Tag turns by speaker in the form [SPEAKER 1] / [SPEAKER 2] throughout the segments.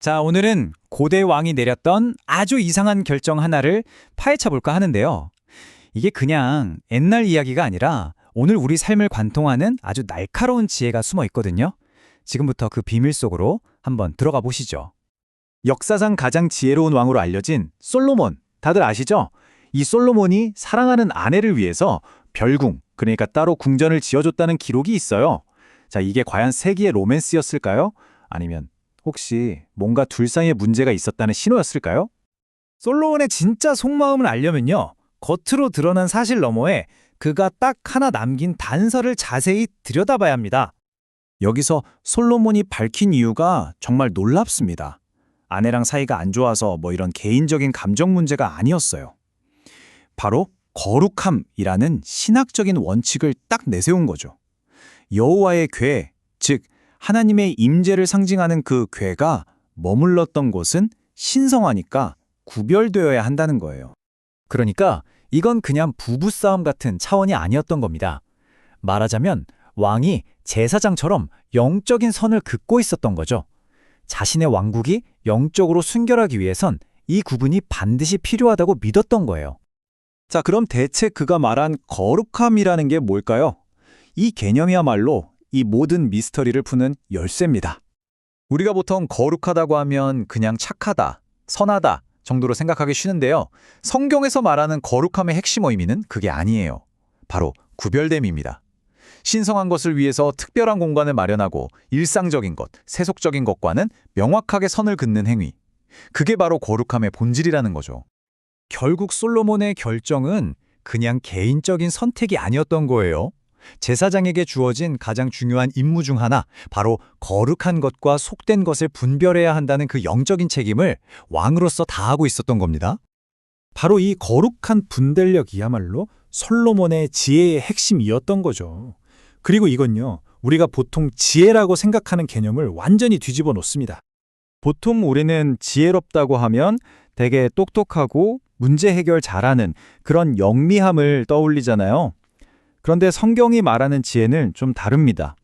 [SPEAKER 1] 자, 오늘은 고대 왕이 내렸던 아주 이상한 결정 하나를 파헤쳐 볼까 하는데요. 이게 그냥 옛날 이야기가 아니라 오늘 우리 삶을 관통하는 아주 날카로운 지혜가 숨어 있거든요. 지금부터 그 비밀 속으로 한번 들어가 보시죠.
[SPEAKER 2] 역사상 가장 지혜로운 왕으로 알려진 솔로몬, 다들 아시죠? 이 솔로몬이 사랑하는 아내를 위해서 별궁, 그러니까 따로 궁전을 지어줬다는 기록이 있어요. 자, 이게 과연 세기의 로맨스였을까요? 아니면 혹시 뭔가 둘 사이에 문제가 있었다는 신호였을까요?
[SPEAKER 3] 솔로몬의 진짜 속마음을 알려면요. 겉으로 드러난 사실 너머에 그가 딱 하나 남긴 단서를 자세히 들여다봐야 합니다.
[SPEAKER 2] 여기서 솔로몬이 밝힌 이유가 정말 놀랍습니다. 아내랑 사이가 안 좋아서 뭐 이런 개인적인 감정 문제가 아니었어요. 바로 거룩함이라는 신학적인 원칙을 딱 내세운 거죠. 여호와의 궤, 즉 하나님의 임재를 상징하는 그 궤가 머물렀던 곳은 신성하니까 구별되어야 한다는 거예요.
[SPEAKER 1] 그러니까 이건 그냥 부부싸움 같은 차원이 아니었던 겁니다. 말하자면 왕이 제사장처럼 영적인 선을 긋고 있었던 거죠. 자신의 왕국이 영적으로 순결하기 위해선 이 구분이 반드시 필요하다고 믿었던 거예요.
[SPEAKER 2] 자, 그럼 대체 그가 말한 거룩함이라는 게 뭘까요? 이 개념이야말로 이 모든 미스터리를 푸는 열쇠입니다. 우리가 보통 거룩하다고 하면 그냥 착하다, 선하다 정도로 생각하기 쉬운데요. 성경에서 말하는 거룩함의 핵심 의미는 그게 아니에요. 바로 구별됨입니다. 신성한 것을 위해서 특별한 공간을 마련하고 일상적인 것, 세속적인 것과는 명확하게 선을 긋는 행위. 그게 바로 거룩함의 본질이라는 거죠.
[SPEAKER 1] 결국 솔로몬의 결정은 그냥 개인적인 선택이 아니었던 거예요. 제사장에게 주어진 가장 중요한 임무 중 하나, 바로 거룩한 것과 속된 것을 분별해야 한다는 그 영적인 책임을 왕으로서 다하고 있었던 겁니다.
[SPEAKER 3] 바로 이 거룩한 분별력이야말로 솔로몬의 지혜의 핵심이었던 거죠. 그리고 이건요, 우리가 보통 지혜라고 생각하는 개념을 완전히 뒤집어 놓습니다.
[SPEAKER 2] 보통 우리는 지혜롭다고 하면 되게 똑똑하고 문제 해결 잘하는 그런 영리함을 떠올리잖아요. 그런데 성경이 말하는 지혜는 좀 다릅니다.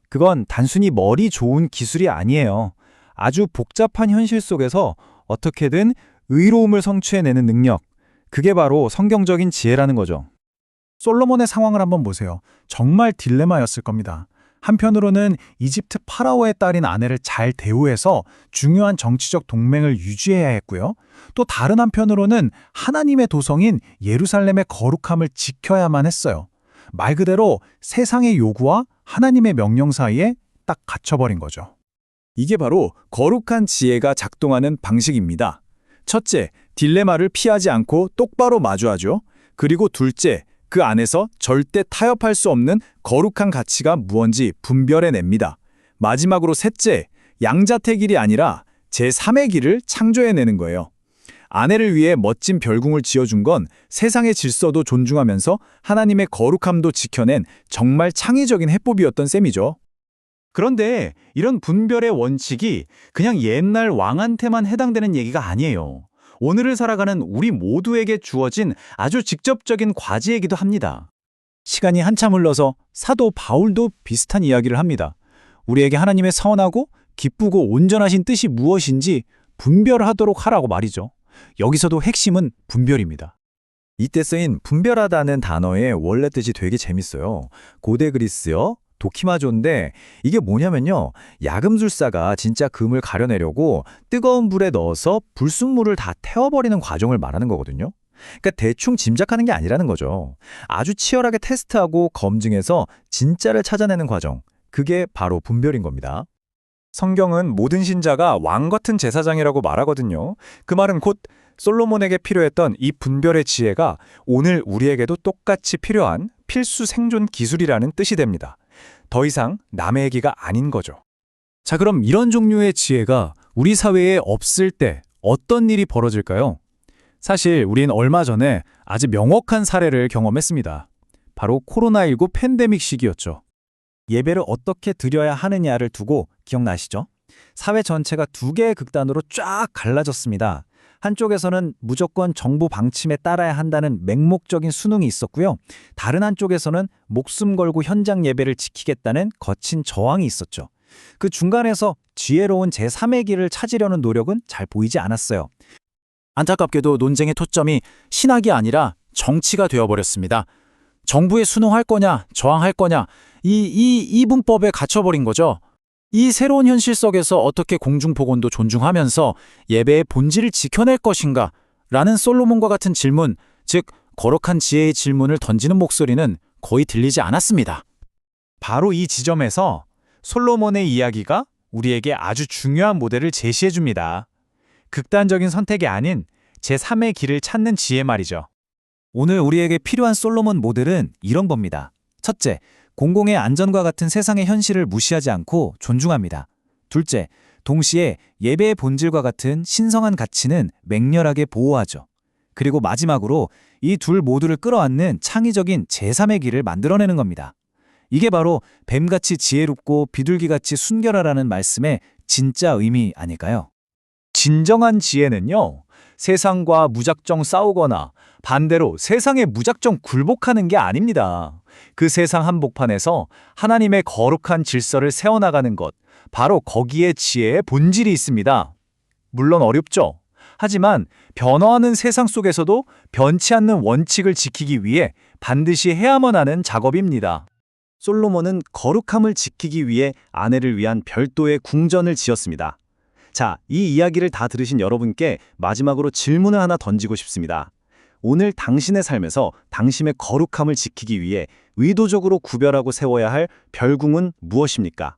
[SPEAKER 2] 그건 단순히 머리 좋은 기술이 아니에요. 아주 복잡한 현실 속에서 어떻게든 의로움을 성취해내는 능력. 그게 바로 성경적인 지혜라는 거죠.
[SPEAKER 3] 솔로몬의 상황을 한번 보세요. 정말 딜레마였을 겁니다. 한편으로는 이집트 파라오의 딸인 아내를 잘 대우해서 중요한 정치적 동맹을 유지해야 했고요. 또 다른 한편으로는 하나님의 도성인 예루살렘의 거룩함을 지켜야만 했어요. 말 그대로 세상의 요구와 하나님의 명령 사이에 딱 갇혀버린 거죠.
[SPEAKER 2] 이게 바로 거룩한 지혜가 작동하는 방식입니다. 첫째, 딜레마를 피하지 않고 똑바로 마주하죠. 그리고 둘째, 그 안에서 절대 타협할 수 없는 거룩한 가치가 무언지 분별해냅니다. 마지막으로 셋째, 양자택일이 아니라 제3의 길을 창조해내는 거예요. 아내를 위해 멋진 별궁을 지어준 건 세상의 질서도 존중하면서 하나님의 거룩함도 지켜낸 정말 창의적인 해법이었던 셈이죠. 그런데 이런 분별의 원칙이 그냥 옛날 왕한테만 해당되는 얘기가 아니에요. 오늘을 살아가는 우리 모두에게 주어진 아주 직접적인 과제이기도 합니다. 시간이 한참 흘러서 사도 바울도 비슷한 이야기를 합니다. 우리에게 하나님의 선하고 기쁘고 온전하신 뜻이 무엇인지 분별하도록 하라고 말이죠. 여기서도 핵심은 분별입니다. 이때 쓰인 분별하다는 단어의 원래 뜻이 되게 재밌어요. 고대 그리스어 도키마조인데 이게 뭐냐면요. 야금술사가 진짜 금을 가려내려고 뜨거운 불에 넣어서 불순물을 다 태워버리는 과정을 말하는 거거든요. 그러니까 대충 짐작하는 게 아니라는 거죠. 아주 치열하게 테스트하고 검증해서 진짜를 찾아내는 과정. 그게 바로 분별인 겁니다. 성경은 모든 신자가 왕 같은 제사장이라고 말하거든요. 그 말은 곧 솔로몬에게 필요했던 이 분별의 지혜가 오늘 우리에게도 똑같이 필요한 필수 생존 기술이라는 뜻이 됩니다. 더 이상 남의 얘기가 아닌 거죠.
[SPEAKER 3] 자, 그럼 이런 종류의 지혜가 우리 사회에 없을 때 어떤 일이 벌어질까요? 사실 우린 얼마 전에 아주 명확한 사례를 경험했습니다. 바로 코로나19 팬데믹 시기였죠. 예배를 어떻게 드려야 하느냐를 두고 기억나시죠? 사회 전체가 두 개의 극단으로 쫙 갈라졌습니다. 한쪽에서는 무조건 정부 방침에 따라야 한다는 맹목적인 순응이 있었고요. 다른 한쪽에서는 목숨 걸고 현장 예배를 지키겠다는 거친 저항이 있었죠. 그 중간에서
[SPEAKER 1] 지혜로운 제3의 길을 찾으려는 노력은 잘 보이지 않았어요. 안타깝게도 논쟁의 토점이 신학이 아니라 정치가 되어버렸습니다. 정부에 순응할 거냐, 저항할 거냐, 이 이분법에 갇혀버린 거죠. 이 새로운 현실 속에서 어떻게 공중보건도 존중하면서 예배의 본질을 지켜낼 것인가? 라는 솔로몬과 같은 질문, 즉 거룩한 지혜의 질문을 던지는 목소리는 거의 들리지 않았습니다.
[SPEAKER 3] 바로 이 지점에서 솔로몬의 이야기가 우리에게 아주 중요한 모델을 제시해 줍니다. 극단적인 선택이 아닌 제3의 길을 찾는 지혜 말이죠.
[SPEAKER 1] 오늘 우리에게 필요한 솔로몬 모델은 이런 겁니다. 첫째, 공공의 안전과 같은 세상의 현실을 무시하지 않고 존중합니다. 둘째, 동시에 예배의 본질과 같은 신성한 가치는 맹렬하게 보호하죠. 그리고 마지막으로 이 둘 모두를 끌어안는 창의적인 제3의 길을 만들어내는 겁니다. 이게 바로 뱀같이 지혜롭고 비둘기같이 순결하라는 말씀의 진짜 의미 아닐까요?
[SPEAKER 3] 진정한 지혜는요, 세상과 무작정 싸우거나 반대로 세상에 무작정 굴복하는 게 아닙니다. 그 세상 한복판에서 하나님의 거룩한 질서를 세워나가는 것, 바로 거기에 지혜의 본질이 있습니다. 물론 어렵죠. 하지만 변화하는 세상 속에서도 변치 않는 원칙을 지키기 위해 반드시 해야만 하는 작업입니다.
[SPEAKER 2] 솔로몬은 거룩함을 지키기 위해 아내를 위한 별도의 궁전을 지었습니다. 자, 이 이야기를 다 들으신 여러분께 마지막으로 질문을 하나 던지고 싶습니다. 오늘 당신의 삶에서 당신의 거룩함을 지키기 위해 의도적으로 구별하고 세워야 할 별궁은 무엇입니까?